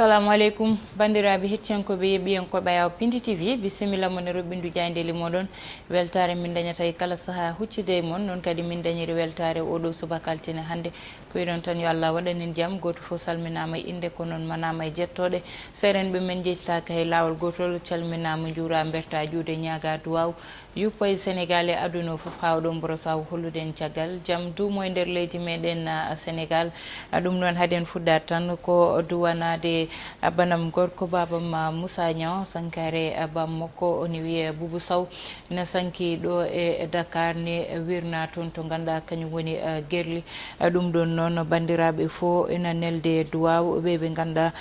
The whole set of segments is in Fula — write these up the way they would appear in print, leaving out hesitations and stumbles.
assalamu alaikum bandiraɓe hettiyankoɓe yeɓiyankoɓe yaw Piindi TV bisimilla mon e roɓɓindu jayndeli moɗon weltare min dañata e kala saaha huccude e mon noon kadi min dañiri weltare oɗo subaka altine hannde koyɗon tan yo Allah waɗanen jaam goto fof salminama e inde ko noon manama e jettoɗe serenɓe men jettaka e lawol gotol calminama juura berta juude ñaga duwaw yuppa e Sénégal e aduna fof hawɗon mboro saw hollude en caggal jaam duumo e nder leydi meɗen Sénégal ɗum noon haaden fuɗɗat tan ko duwanade banam gorko babam Moussa Niang sankare bam makko oni wiye Boubou Sow ne sanki ɗo e Dakar ne wirna toon to ganduɗa kañum woni Guerli ɗum ɗon noon bandiraɓe fo ina nelde duwaw ɓe ganduɗa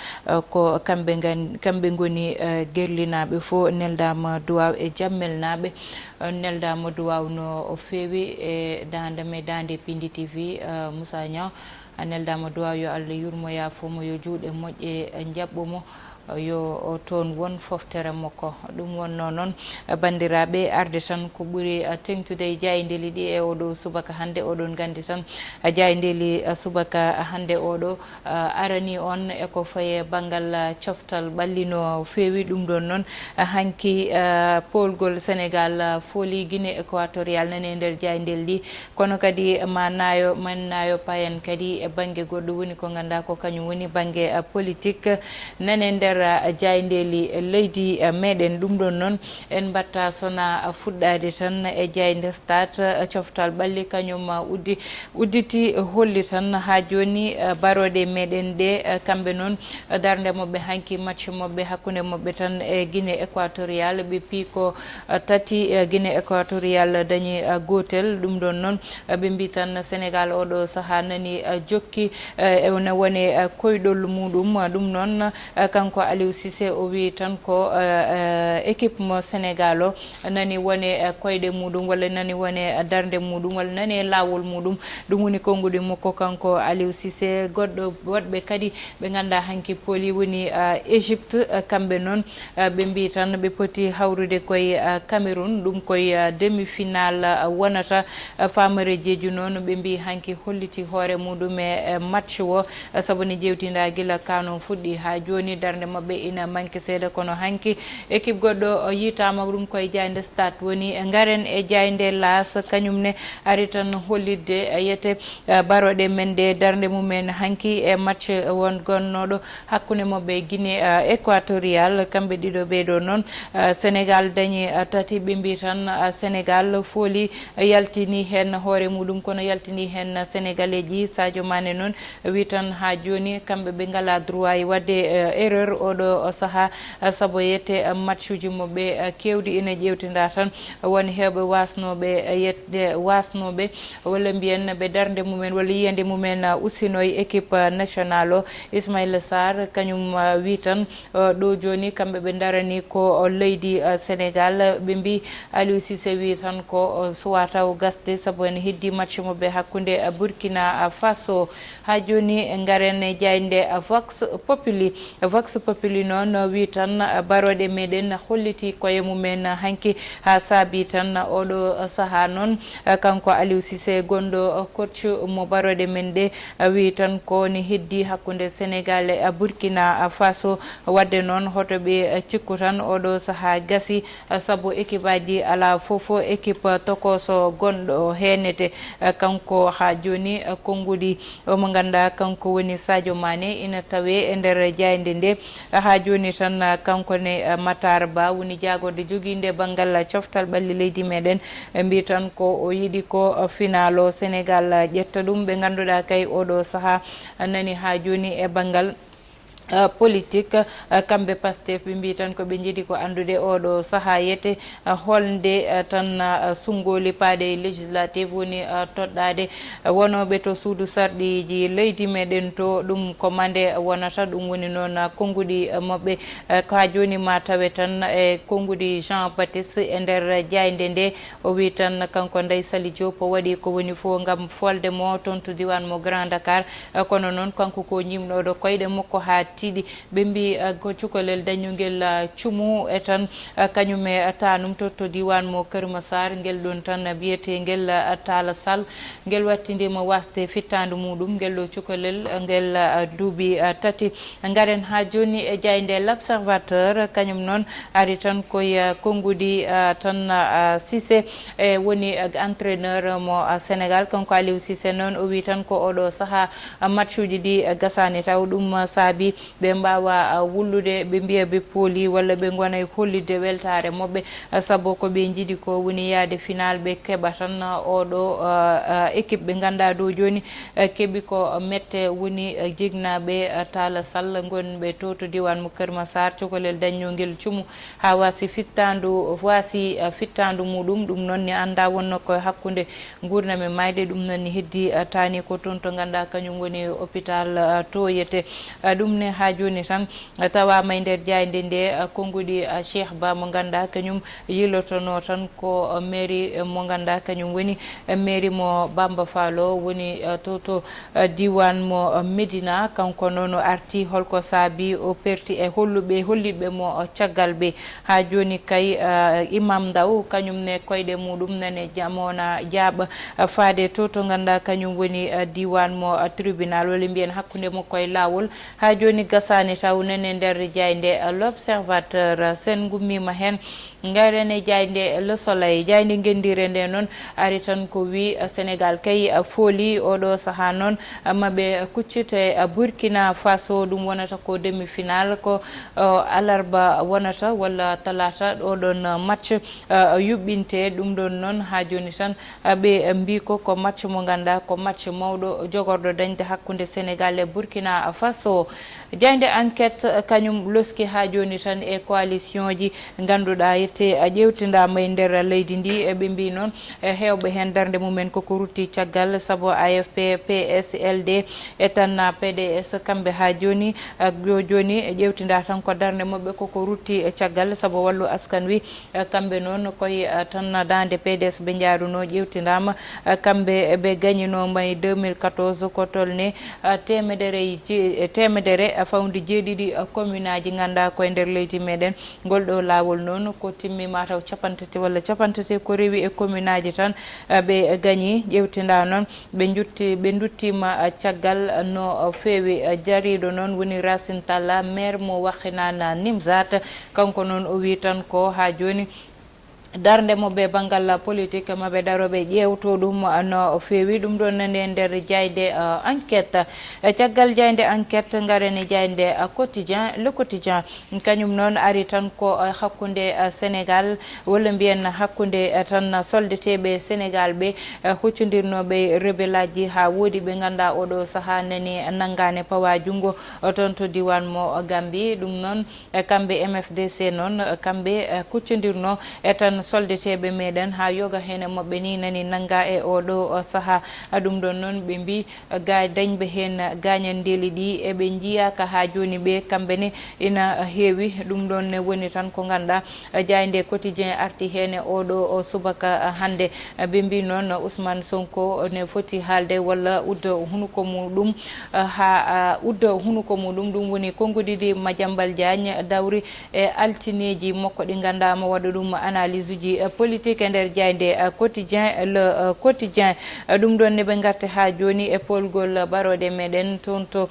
ko kamɓe goni Guerlinaɓe fo neldama duwaw e jammel naɓe neldama duwaw no feewi e dande Piindi TV Moussa Niang neldama duwaw yo Allah yurmo yafomo yo juuɗe moƴƴe jaɓɓomo yo toon won foftere makko ɗum wonno noon bandiraɓe arde tan ko ɓuuri tengtude e jayndeli ɗi e oɗo subaka hannde oɗon gandi tan jayndeli subaka hannde oɗo arani on eko faye banggal coftal ɓallino feewi ɗum ɗon noon hanki polgol Sénégal fooli Guinée équatorial nane nder jayndel ɗi kono kadi man nayo payen kadi e banggue goɗɗo woni ko ganduɗa ko kañum woni banggue politique nane nder jayndeli leydi meɗen ɗum ɗon noon en batta sona fuɗɗade tan e jaynde stade coftal ɓalli kañum udditi holli tan ha joni baroɗe meɗen ɗe kamɓe noon darde mabɓe hanki match mabɓe hakkude mabɓe tan e Guinée équatorial ɓe piiko tati Guinée équatorial dañi gotel ɗum ɗon noon ɓe mbi tan Sénégal oɗo saaha nani jokki ne wone koyɗol muɗum ɗum noon kanko Aliou Cissé o wi tan ko équipe mo Sénégal o nani wone koyɗe muɗum walla nani wone darde muɗum walla nani lawol muɗum ɗum woni konngudi makko kanko Aliou Cissé goɗɗo woɗɓe kadi ɓe ganduɗa hanki pooli woni Égypte kamɓe noon ɓe mbi tan ɓe poti hawrude koye Cameroun ɗum koye demi final wonata famare jeeju noon ɓe mbi hanki holliti hoore muɗum e match o saabu ne jewtida guila kanon fuɗɗi ha joni darde mabɓe ina manque seeɗa kono hanki équipe goɗɗo yitama ɗum koye jayde stade woni garen e jayde las kañumne ari tan hollidde yete baroɗe men de darde mumen hanki e match won gonnoɗo hakkude mabɓe Guinée équatorial kamɓe ɗiɗo ɓeɗo noon Sénégal dañi tati ɓe mbi tan Sénégal fooli yaltini hen hoore muɗum kono yaltini hen sénégalais ji Sadio Mané noon wi tan ha joni kamɓe ɓe ngala droit e wadde erreur oɗo saaha saabu yette match uji mabɓe kewɗi ina ƴewtida tan won hewɓe wasnoɓe yette wasnoɓe walla mbiyen ɓe darde mumen walla yiyande mumen usino e équipe national o Ismaïla Sarr kañum wi tan ɗo joni kamɓe ɓe darani ko leydi Sénégal ɓe mbi Aliou Cissé wi tan ko suwa taw gasde saabu en heddi match mabɓe hakkude Burkina Faso ha joni garen e jayde Vox Populi noon wi tan baroɗe meɗen holliti koye mumen hanki ha saabi tan oɗo saaha noon kanko Aliou Cissé gonɗo coach mo baroɗe men ɗe wi tan ko ne heddi hakkude Sénégal e Burkina Faso wadde noon hoto ɓe cikku tan oɗo saaha gasi saabu équipe aji ala fofo équipe tokoso gonɗo henete kanko ha joni konngudi mo ganduɗa kanko woni Sadio Mané ina tawe e nder jayde nde ha joni tan kanko ne Matar Ba woni jagorde joguinde banggal coftal ɓalli leydi meɗen mbi tan ko o yiiɗi ko final o Sénégal ƴetta ɗum ɓe ganduɗa kay oɗo saaha nani ha joni e banggal politique kamɓe Pastef ɓe mbi tan koɓe jiiɗi ko andude oɗo saaha yete holde tan sungoli paade législative woni toɗɗade wonoɓe to suudu sarɗiji leydi meɗen to ɗum ko mande wonata ɗum woni noon konngudi mabɓe ha joni ma tawe tan e konngudi Jean Baptiste e nder jayde nde o wi tan kanko Ndeye Saly Diop waɗi ko woni fo gam folde mo toon to diwan mo Grand Dakar kono noon kanko ko ñimɗoɗo koyɗe makko ha artiɗi ɓe mbi ko cukalel dañugel cumu e tan kañume tanum to diwan mo Keur Massar ngel ɗon tan biyete ngel Talla Sall ngel wattindima wasde fittandu muɗum ngel ɗo cukalel ngel duuɓi tati. Garen ha joni e jayde l'Observateur kañum noon ari tan koye konngudi tan Cissé woni entraîneur mo Sénégal kanko Aliou Cissé noon o wi tan ko oɗo saaha match uji ɗi gasani taw ɗum saabi ɓe mbawa wullude ɓe mbiya ɓe pooli walla ɓe gonay hollide weltare moɓɓe saabu ko ɓe jiiɗi ko woni yaade final ɓe keɓa tan oɗo équipe ɓe ganduɗa ɗo joni keeɓi ko mette woni jignaɓe Talla Sall gonɓe to diwan mo Keur Massar cukalel daññogel cumu ha wasi fittandu muɗum ɗum noon ni anda wonno ko hakkude gurdam e mayde ɗum noon ni heddi tani ko toon to ganduɗa kañum woni hôpital toyete ɗum ne ha joni tan tawama e nder jayde nde konngudi Cheikh Ba mo ganduɗa kañum yilotono tan ko mairie mo ganduɗa kañum woni mairie mo Bamba Fallo woni to diwan mo Médina kanko noon o arti holko saabi o perti e holliɓe mo caggal ɓe ha joni kay Imam Ndaw kañum ne koyɗe muɗum nane jamona jaaɓa faade to ganduɗa kañum woni diwan mo tribunal walla mbiyen hakkude mo koye lawol ha joni gasani taw nane nder jayde l'Observateur sen gummima hen gayrene jayde Le Soleil jayde gendire nde noon ari tan ko wi Sénégal kay fooli oɗo saaha noon maɓe kuccite Burkina Faso ɗum wonata ko demi final ko alarba wonata walla talata oɗon match yuɓɓinte ɗum ɗon noon ha joni tan ɓe mbi ko match mo ganduɗa ko match mawɗo jogorɗo dañde hakkude Sénégal e Burkina Faso. Jayde enquête kañum loski ha joni tan e coalition ji ganduɗa yette ƴewtidama e nder leydi ndi ɓe mbi noon hewɓe hen darde mumen koko rutti caggal saabu AFP PS LD e tan PDS kamɓe ha joni joni ƴewtida tan ko darde mabɓe koko rutti caggal saabu Wallu Askan Wi kamɓe noon koye tan dande PDS ɓe jaaruno ƴewtidama kamɓe ɓe gañinoma e 2014 ko tolne temedere fawdi jeeɗiɗi commune aji ganduɗa koye nder leydi meɗen ngol ɗo lawol noon ko timmi mataw capantati walla capantati ko rewi e commune aji tan ɓe gañi ƴewtida noon ɓe duttima caggal no feewi jariɗo noon woni Racine Talla maire mo Wakhinane Nimzat kanko noon o wi tan ko ha joni darde mo be bangal politique maɓe daroɓe ƴewto ɗum no feewi ɗum ɗon nande nder jayde enquête caggal jayde enquête garene jayde quotidien le quotidien kañum noon ari tan ko hakkude Sénégal walla mbiyen hakkude tan soldeteɓe Sénégal ɓe huccodirnoɓe rebelle aji ha woodi ɓe ganduɗa oɗo saaha nani nanggane pawa jungo toon to diwan mo Gambie ɗum noon kamɓe MFDC noon kamɓe kuccodirno e tan soldeteɓe meɗen ha yoga hen mabɓe ni nani nanga e oɗo saaha ɗum ɗon noon ɓe mbi ga dañɓe hen gañandeli ɗi eɓe jiyaka ha joni ɓe kamɓe ne ina heewi ɗum ɗon ne woni tan ko ganduɗa jayde quotidien arti hen e oɗo subaka hande ɓe mbi noon Ousmane Sonko ne foti haalde walla udda hunuko muɗum ha udda hunuko muɗum ɗum woni konngodiɗi Madiambal Diagne dawri e altineji makko ɗi gandama waɗa ɗum analyse uji politique e nder jayde quotidien le quotidien ɗum ɗon ne ɓe garte ha joni e polgol barode meɗen toon to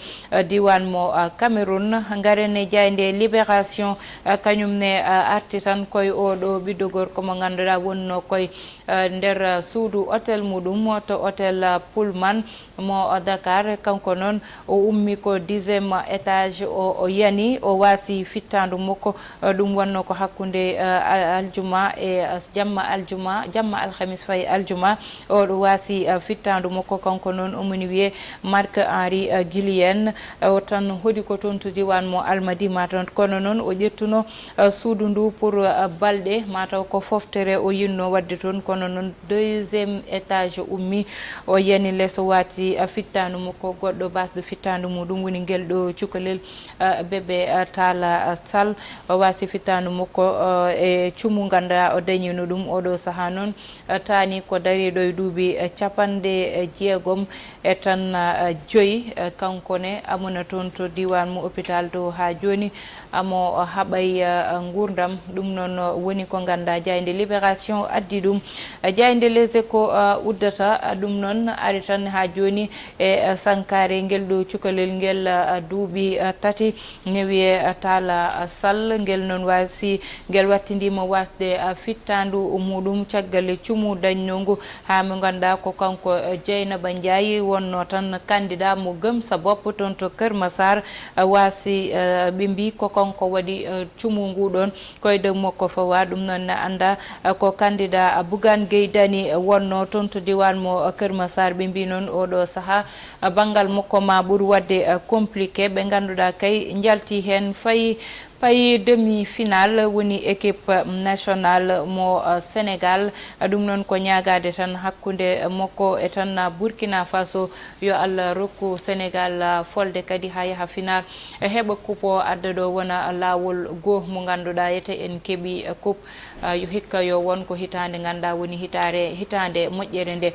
diwan mo Cameroun garene jayde libération kañum ne arti tan koye oɗo ɓiɗɗo gorko mo ganduɗa wonno koye nder suudu hôtel muɗum to hôtel Pullman mo Dakar kanko noon o ummi ko 10e étage o yani o wasi fittandu makko ɗum wonno ko hakkude aljuma e jamma alhamis fayi aljuma oɗo wasi fittandu makko kanko noon omoni wiye Marc Henri Guillen o tan hoodi ko toon to diwan mo Almadi mataw kono noon o ƴettuno suudu ndu pour balɗe mataw ko foftere o yinno wadde toon kono kono non deuxième étage ummi o yani leso wati fittandu makko goɗɗo basde fittandu muɗum woni ngel ɗo cukalel bébé Talla Sall wasi fittandu makko e cumu ganda o dañino ɗum oɗo saaha noon tani ko dariɗo e duuɓi capanɗe jeegom e tan joyi kankone amuna toon to diwan mo hôpital to ha joni amo haɓay gurdam ɗum noon woni ko ganda jayde libération addi ɗum jayde les échos uddata ɗum noon ari tan ha joni e sankare ngel ɗo cukalel ngel duuɓi tati ne wiye Talla Sall ngel noon wasi ngel wattidima wasde fittandu muɗum caggal cumu dañnogu ha mo ganda ko kanko Dieynaba Ndiaye wonno tan candidat mo gëm sa bopp toon to Keur Massar wasi ɓe mbi ko kanko waɗi cumu nguɗon koyde makko fawa ɗum noon anda ko candidat Bougane Gueye Dany wonno toon to diwan mo Keur Massar ɓe mbi noon oɗo saaha banggal makko ma ɓuuri wadde compliqué ɓe ganduɗa kay jalti hen payi demi-finale woni équipe nationale mo Sénégal ɗum noon ko ñagade tan hakkude makko e tan Burkina Faso yo Allah rokku Sénégal folde kadi ha yaha final heɓa coupe o adda ɗo wona lawol goho mo ganduɗa yete en keeɓi coupe yo hikka yo won ko hitande ganda woni hitande moƴƴere nde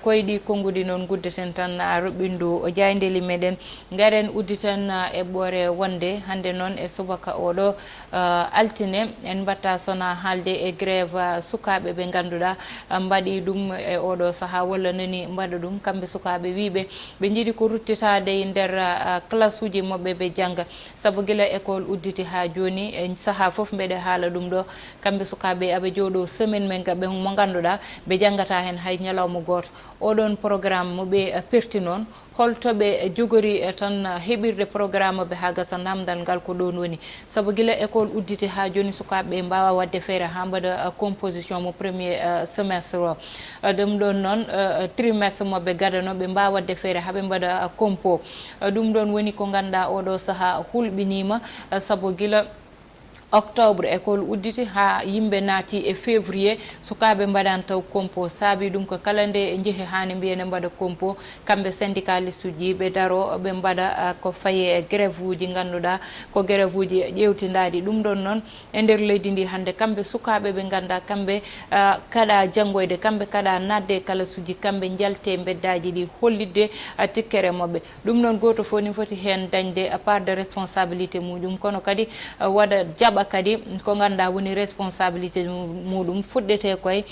koyɗi konngudi noon guddeten tan roɓɓindu jaydeli meɗen garen udditen e ɓoore wonde hande noon e subaka oɗo altine en batta sona haalde e grève sukaɓe ɓe ganduɗa mbaɗi ɗum e oɗo saaha walla nani mbaɗa ɗum kamɓe sukaɓe wiɓe ɓe jiiɗi ko ruttitade e nder classe uji mabɓe ɓe jangga saabu guila école udditi ha joni e saaha foof mbeɗe haala ɗum ɗo kamɓe sukaɓe aɓe jooɗo semaine men gaɓe mo ganduɗa ɓe janggata hen hay ñalawma goto oɗon programme mo ɓe perti noon holtoɓe jogori tan heɓirde programme ɓe ha gasa namdal ngal ko ɗon woni saabu guila école udditi ha joni sukaɓe mbawa wadde feere ha mbaɗa composition mo premier semestre o ɗum ɗon noon trimestre moɓe gadano ɓe mbawa wadde feere haɓe mbaɗa compo ɗum ɗon woni ko ganduɗa oɗo saaha hulɓinima saabu guila octobre école udditi ha yimɓe naati e février sukaɓe mbaɗan taw compo saabi ɗum ko kala nde jeehi hani mbiyene mbaɗa compo kamɓe syndicaliste uji ɓe daro ɓe mbaɗa ko faye grève uji ganduɗa ko grève uji ƴewtidaɗi ɗum ɗon noon e nder leydi ndi hande kamɓe sukaɓe ɓe ganda kamɓe kaɗa janggoyde kamɓe kaɗa nadde classe uji kamɓe jalte beddaji ɗi hollidde tikkere mabɓe ɗum noon goto fof ni foti hen dañde part de responsabilité muɗum kono kadi waɗa jaɓa kadi ko ganduɗa woni responsabilité muɗum fuɗɗete koye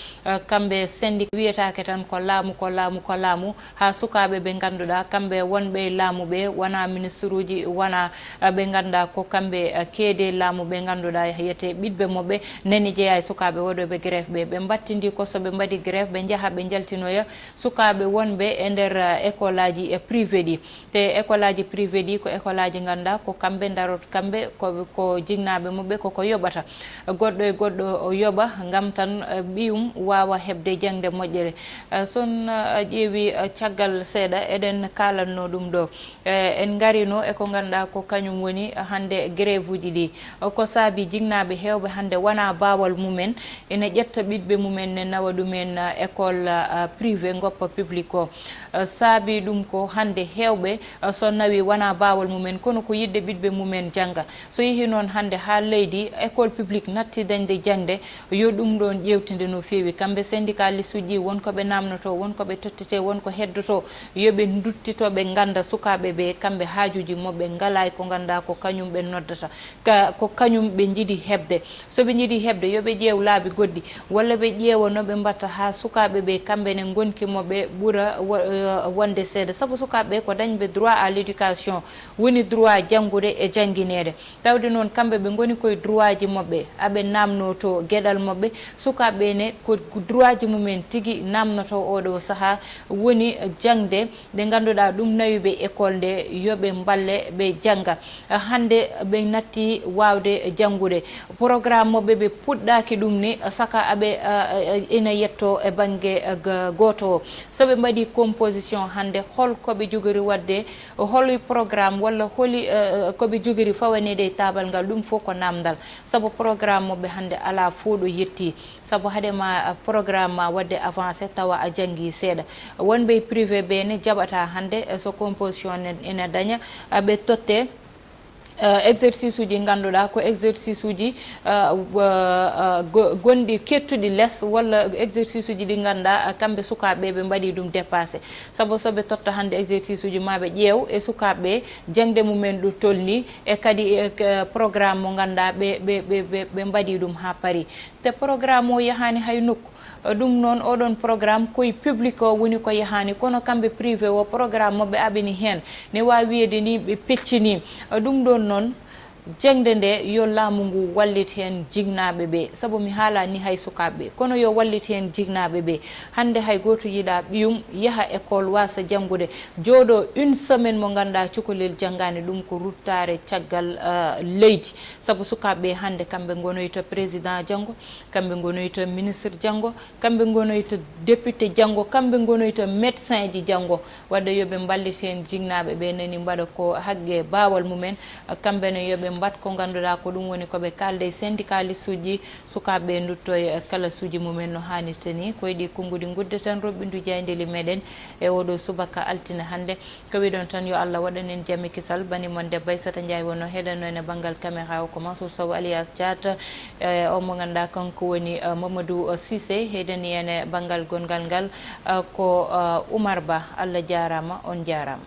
kamɓe syndic wiyetake tan ko laamu ha sukaɓe ɓe ganduɗa kamɓe wonɓe laamu ɓe wona ministre uji wona ɓe ganduɗa ko kamɓe keede laamu ɓe ganduɗa yiyete ɓiɗɓe moɓɓe nani jeeya e sukaɓe waɗoɓe grève ɓe battindi ko soɓe mbaɗi grève ɓe jaaha ɓe jaltinoya sukaɓe wonɓe e nder école aji privé ɗi te école aji privé ɗi ko école aji ganduɗa ko kamɓe darot kamɓe ko jinnaɓe moɓɓe koko yoɓata goɗɗo e goɗɗo o yoɓa gam tan ɓiyum wawa hebde jangde moƴƴere son ƴeewi caggal seeɗa eɗen kalanno ɗum ɗo en garino eko ganduɗa ko kañum woni hande grève uji ɗi ko saabi jinnaɓe hewɓe hande wona bawal mumen ene ƴetta ɓiɗɓe mumen ne nawa ɗumen école privé goppa public o saabi ɗum ko hande hewɓe so nawi wona bawal mumen kono ko yidde ɓiɗɓe mumen jangga so yeehi noon hande ha leydi école publique natti dañde jangde yo ɗum ɗon ƴewtinde no fewi kamɓe syndicaliste uji wonkoɓe namnoto wonkoɓe tottete wonko heddoto yoɓe duttitoɓe ganda sukaɓe ɓe kamɓe haajuji mabɓe ngala ko ganduɗa ko kañum ɓe noddata ko kañum ɓe jiiɗi hebde soɓe jiiɗi hebde yoɓe ƴeew laabi goɗɗi walla ɓe ƴeewa noɓe mbatta ha sukaɓe ɓe kamɓene gonki moɓe ɓuura wonde seeɗa saabu sukaɓe ko dañɓe droit à l'éducation woni droit janggude e jangguinede tawde noon kamɓe ɓe goni koye droit ji mabɓe aɓe namno to gueɗal mabɓe sukaɓe ne ko droit ji mumen tigui namnoto oɗo saaha woni jangde nde ganduɗa ɗum nawi ɓe école nde yoɓe balle ɓe jangga hande ɓe natti wawde janggude programme mabɓe ɓe puɗɗaki ɗum ni saka aɓe ina yetto e banggue goto o soɓe mbaɗi composition hande holkoɓe jogori wadde holi programme walla holi koɓe jogori fawanede e tabal ngal ɗum fof ko namno gandal sabu programme mo be hande ala fodo yetti sabu hadema programme ma wadde avancé tawa a jangi seeda wonbe privé be ne jabata hande so composition ene daña be totte exercice uji ganduɗa ko exercice uji gonɗi kettuɗi less walla exercice uji ɗi ganduɗa kamɓe sukaɓe ɓe mbaɗi ɗum dépassé saabu soɓe totta hande exercice uji maɓe ƴeew e sukaɓe jangde mumen ɗo tolni e kadi programme mo ganduɗa ɓe mbaɗi ɗum ha paari te programme o yahani hay nokku ɗum noon oɗon programme koye public o woni ko yahani kono kamɓe privé o programme moɓe aɓini hen ne wawi wiyede ni ɓe peccini ɗum ɗon noon jengde nde yo laamu ngu wallit hen jignaɓe ɓe saabu mi haalani hay sukaɓe kono yo wallit hen jignaɓe ɓe hande hay goto yiiɗa ɓiyum yaaha école wasa janggude jooɗo une semaine mo ganduɗa cukalel janggani ɗum ko ruttare caggal leydi saabu sukaɓe hande kamɓe gonoyta président janggo kamɓe gonoyta ministre janggo kamɓe gonoyta député janggo kamɓe gonoyta médecin ji janggo wadde yoɓe ballit hen jignaɓe ɓe nani mbaɗa ko haqqe bawal mumen kamɓene yoɓe mbat ko ganduɗa ko ɗum woni koɓe kalde e syndicaliste uji sukaɓe dutto e classe uji mumen no hannirta ni ko yiɗi konngudi gudde tan roɓɓindu jaydeli meɗen e oɗo subaka altine hannde ko wiɗon tan yo Allah waɗanen jammi kisal banimon debbo Aissata Ndiaye wonno heɗanno ene banggal caméra o ko Mansour Sow alias Diata o mo ganduɗa kanko woni Mamadou Cissé heɗani ene banggal gongal ngal ko Oumar Ba Allah jarama on jarama.